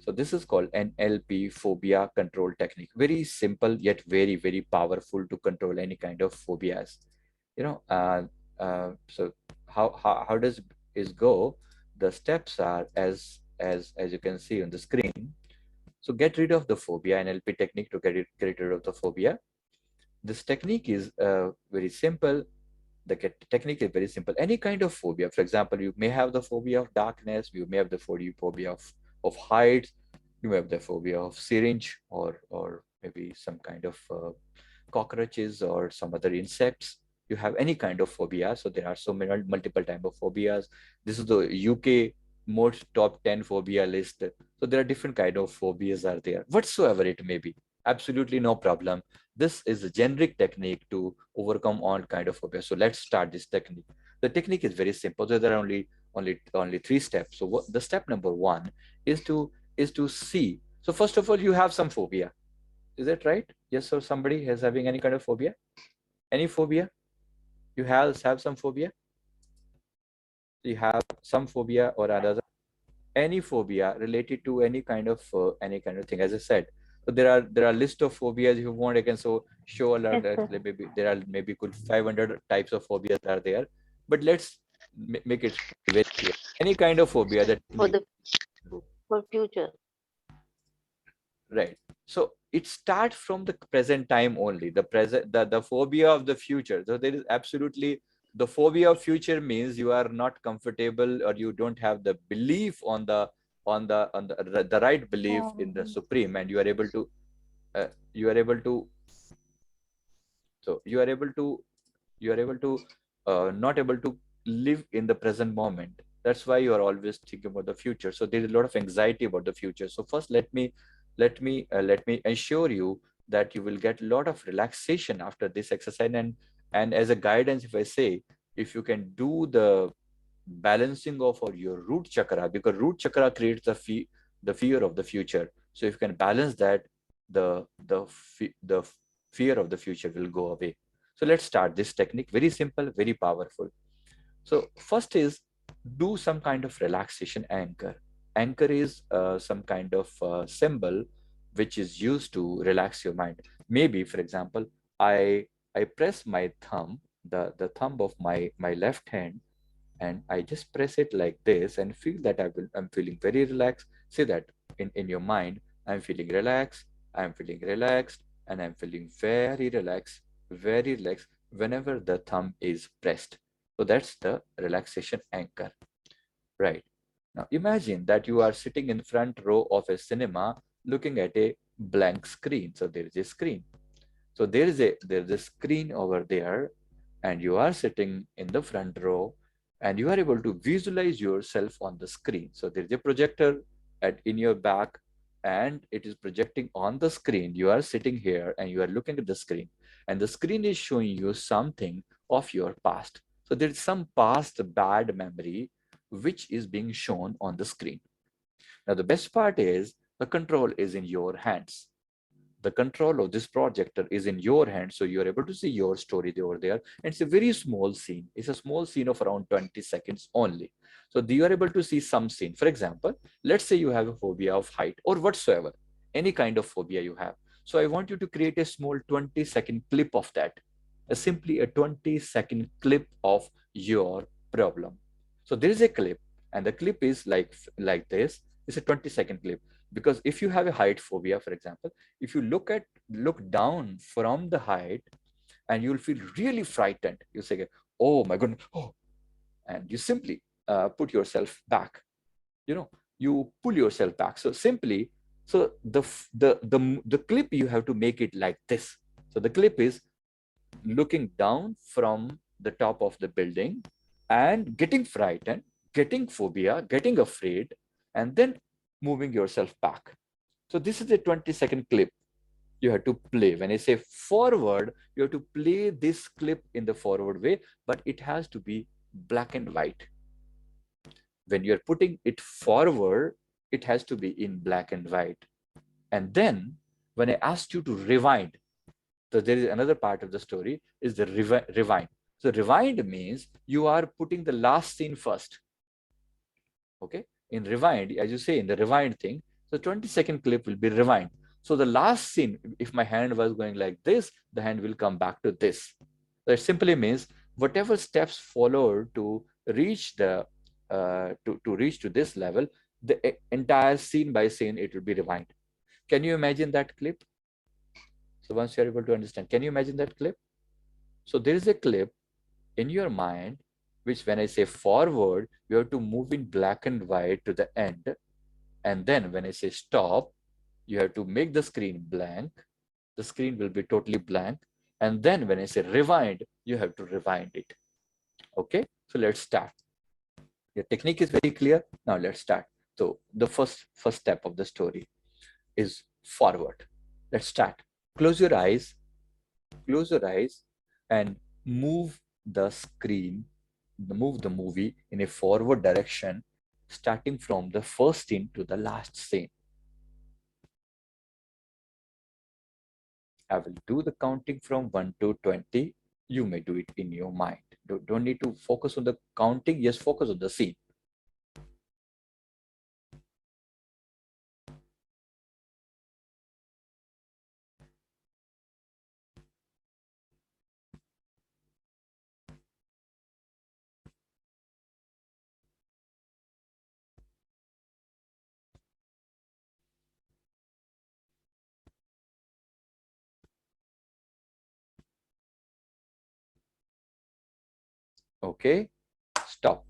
So this is called NLP phobia control technique. Very simple yet very, very powerful to control any kind of phobias. You know, so how does it go? The steps are as you can see on the screen. So get rid of the phobia, NLP technique to get rid of the phobia. This technique is very simple. Technique is very simple. Any kind of phobia, for example, you may have the phobia of darkness, you may have the phobia of heights, you may have the phobia of syringe, or maybe some kind of cockroaches or some other insects. You have any kind of phobia. So there are so many multiple type of phobias. This is the UK most top 10 phobia list. So there are different kind of phobias are there, whatsoever it may be. Absolutely no problem. This is a generic technique to overcome all kind of phobia. So let's start this technique. The technique is very simple. So there are only three steps. So the step number one is to see. So first of all, you have some phobia. Is that right? Yes, or somebody is having any kind of phobia? Any phobia? You have some phobia? You have some phobia or another? Any phobia related to any kind of thing, as I said. So there are list of phobias. If you want, I can show a lot. Yes, sir. Maybe there are maybe good 500 types of phobias are there, but let's make it very clear. Any kind of phobia that For you the for future. right. So it starts from the present time only. The phobia of the future. So there is absolutely the phobia of future means you are not comfortable or you don't have the belief on the right belief in the supreme, and you are able to so you are able to not able to live in the present moment. That's why you are always thinking about the future. So there is a lot of anxiety about the future. So first let me assure you that you will get a lot of relaxation after this exercise. And as a guidance, if I say, if you can do the balancing of or your root chakra, because root chakra creates the fear of the future. So if you can balance that, the fear of the future will go away. So let's start this technique. Very simple, very powerful. So first is do some kind of relaxation anchor. Anchor is some kind of symbol which is used to relax your mind. Maybe, for example, I press my thumb, the thumb of my left hand, and I just press it like this and feel that I'm feeling very relaxed. Say that in your mind, I'm feeling relaxed, I'm feeling relaxed, and I'm feeling very relaxed whenever the thumb is pressed. So that's the relaxation anchor, right? Now imagine that you are sitting in front row of a cinema looking at a blank screen. So there is a screen. So there's a screen over there, and you are sitting in the front row, and you are able to visualize yourself on the screen. So there's a projector in your back, and it is projecting on the screen. You are sitting here and you are looking at the screen, and the screen is showing you something of your past. So there is some past bad memory which is being shown on the screen. Now the best part is the control is in your hands. The control of this projector is in your hands, so you're able to see your story over there. And it's a very small scene. It's a small scene of around 20 seconds only. So you are able to see some scene. For example, let's say you have a phobia of height or whatsoever, any kind of phobia you have. So I want you to create a small 20-second clip of that, simply a 20-second clip of your problem. So there is a clip, and the clip is like this. It's a 20-second clip. Because if you have a height phobia, for example, if you look down from the height, and you'll feel really frightened. You say, oh my goodness, oh, and you simply put yourself back. You pull yourself back. So simply, so the clip, you have to make it like this. So the clip is looking down from the top of the building and getting frightened, getting phobia, getting afraid, and then moving yourself back. So this is a 20-second clip you have to play. When I say forward, you have to play this clip in the forward way, but it has to be black and white. When you're putting it forward, it has to be in black and white. And then when I asked you to rewind, so there is another part of the story is the rewind. So rewind means you are putting the last scene first. Okay. In rewind, as you say, in the rewind thing, So 20-second clip will be rewind. So the last scene, if my hand was going like this, the hand will come back to this. That simply means whatever steps followed to reach the to reach to this level, the entire scene by scene, it will be rewind. Can you imagine that clip? So once you're able to understand, can you imagine that clip? So there is a clip in your mind, which when I say forward, you have to move in black and white to the end. And then when I say stop, you have to make the screen blank. The screen will be totally blank. And then when I say rewind, you have to rewind it. Okay, so let's start. Your technique is very clear. Now let's start. So the first step of the story is forward. Let's start. Close your eyes, close your eyes and move the screen, move the movie in a forward direction, starting from the first scene to the last scene. I will do the counting from 1 to 20. You may do it in your mind. Don't need to focus on the counting, just focus on the scene. Okay, stop.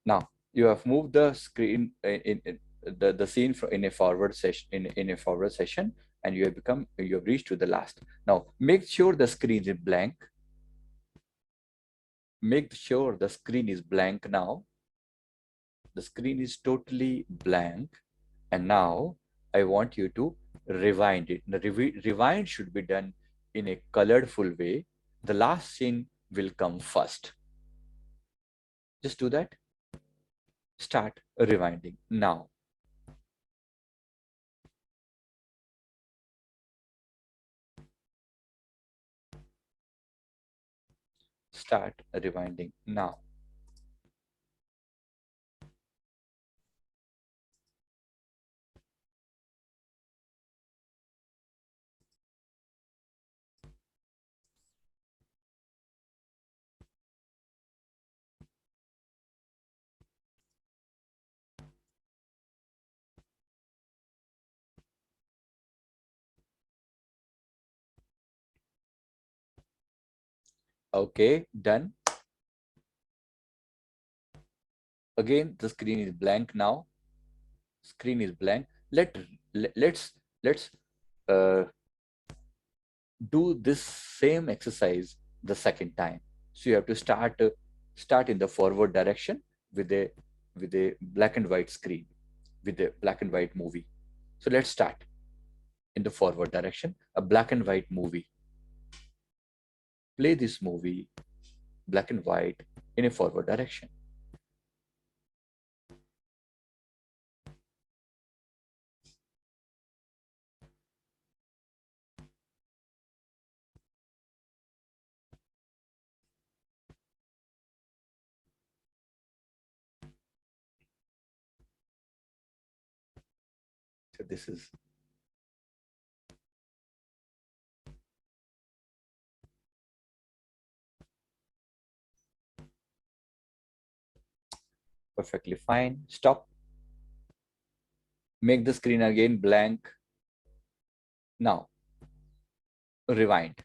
Now you have moved the screen in the scene in a forward session in a forward session, and you have reached to the last. Now make sure the screen is blank. Make sure the screen is blank now. The screen is totally blank, and now I want you to rewind it. The rewind should be done in a colorful way. The last scene will come first. Just do that. Start rewinding now. Start rewinding now. Okay, done. Again, the screen is blank now. Screen is blank. Let's uh, do this same exercise the second time. So you have to start in the forward direction with a black and white screen, with a black and white movie. So let's start in the forward direction, a black and white movie. Play this movie, black and white, in a forward direction. So this is perfectly fine. Stop. Make the screen again blank. Now, rewind.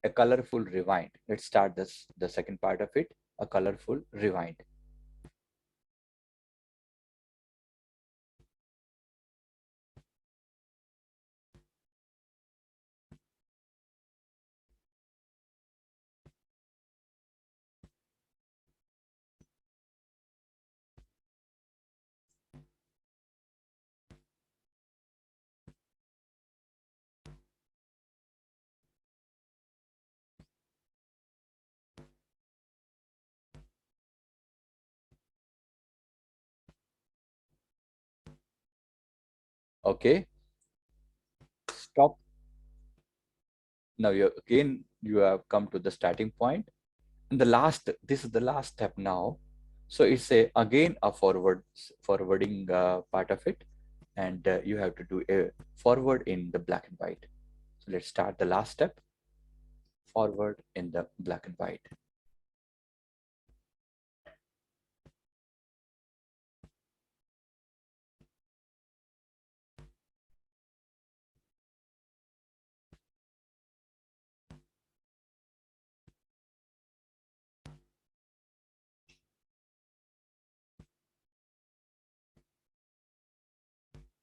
A colorful rewind. Let's start the second part of it, a colorful rewind. Okay, stop. Now you have come to the starting point. And this is the last step now. So it's a again a forwarding part of it. and you have to do a forward in the black and white. So let's start the last step. Forward in the black and white.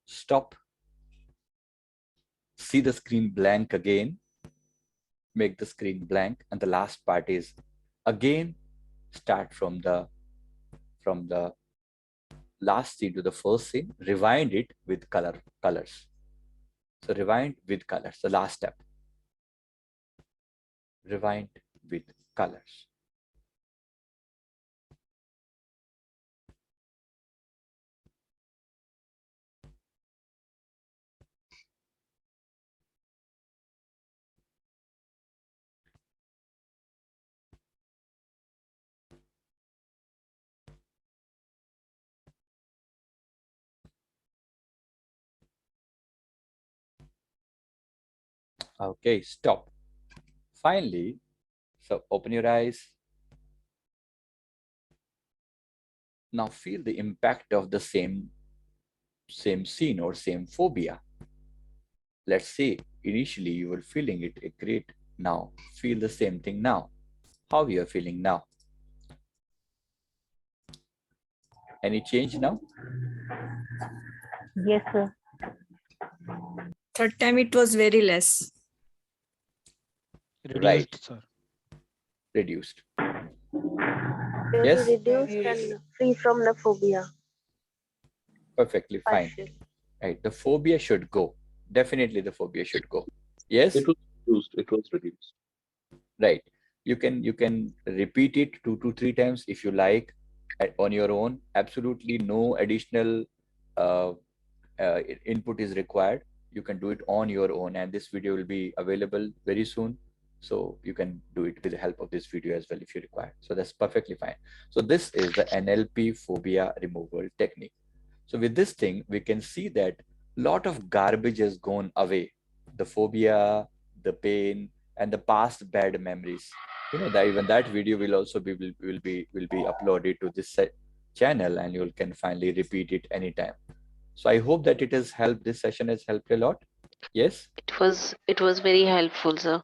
Stop. See the screen blank again. Make the screen blank, and the last part is again start from the last scene to the first scene. Rewind it with colors. So rewind with colors. The last step. Rewind with colors. Okay, stop. Finally, so open your eyes. Now feel the impact of the same scene or same phobia. Let's say initially you were feeling it great. Now feel the same thing now. How you are feeling now? Any change now? Yes, sir. Third time it was very less. Reduced, Right. sir. Reduced. Very Yes? reduced and free from the phobia. Perfectly fine. Partial. Right. The phobia should go. Definitely the phobia should go. Yes? It was reduced. It was reduced. Right. You can repeat it 2 to 3 times if you like on your own. Absolutely no additional uh, input is required. You can do it on your own, and this video will be available very soon. So you can do it with the help of this video as well if you require. So that's perfectly fine. So this is the NLP phobia removal technique. So with this thing, we can see that a lot of garbage has gone away. The phobia, the pain, and the past bad memories. You know that even that video will also be uploaded to this channel, and you can finally repeat it anytime. So I hope that it has helped. This session has helped a lot. Yes. It was very helpful, sir.